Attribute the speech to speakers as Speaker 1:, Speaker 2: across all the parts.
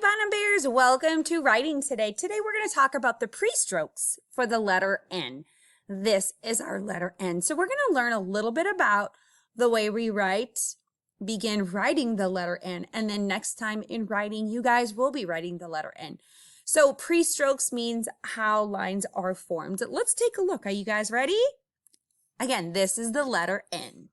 Speaker 1: Bottom Bears, welcome to writing today. Today we're going to talk about the pre-strokes for the letter N. This is our letter N. So we're going to learn a little bit about the way we begin writing the letter N, and then next time in writing, you guys will be writing the letter N. So pre-strokes means how lines are formed. Let's take a look. Are you guys ready? Again, this is the letter N.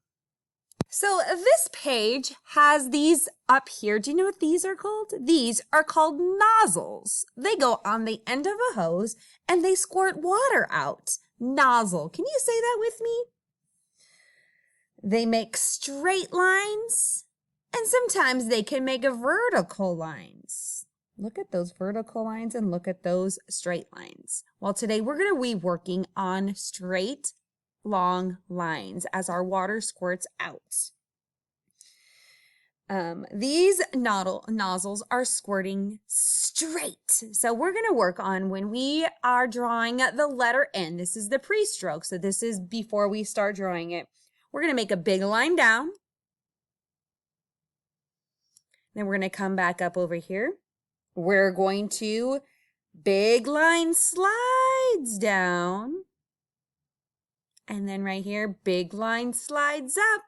Speaker 1: So this page has these up here. Do you know what these are called? These are called nozzles. They go on the end of a hose and they squirt water out. Nozzle. Can you say that with me? They make straight lines and sometimes they can make vertical lines. Look at those vertical lines and look at those straight lines. Well, today we're going to be working on straight long lines as our water squirts out. These nozzles are squirting straight. So we're going to work on when we are drawing the letter N. This is the pre-stroke. So this is before we start drawing it. We're going to make a big line down. Then we're going to come back up over here. We're going to big line slides down. And then right here, big line slides up.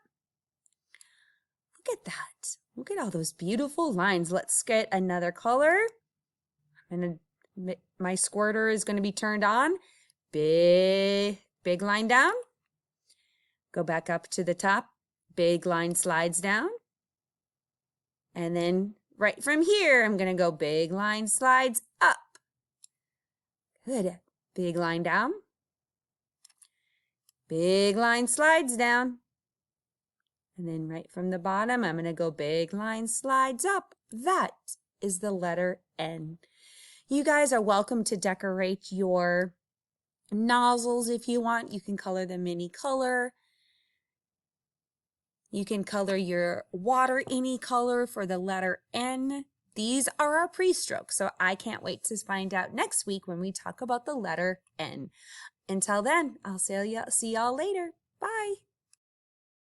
Speaker 1: Look at that. Look at all those beautiful lines. Let's get another color. My squirter is going to be turned on. Big line down. Go back up to the top. Big line slides down. And then right from here, I'm going to go big line slides up. Good. Big line down. Big line slides down. And then right from the bottom, I'm going to go big line slides up. That is the letter N. You guys are welcome to decorate your nozzles if you want. You can color them any color. You can color your water any color for the letter N. These are our pre-strokes, so I can't wait to find out next week when we talk about the letter N. Until then, I'll see y'all later. Bye.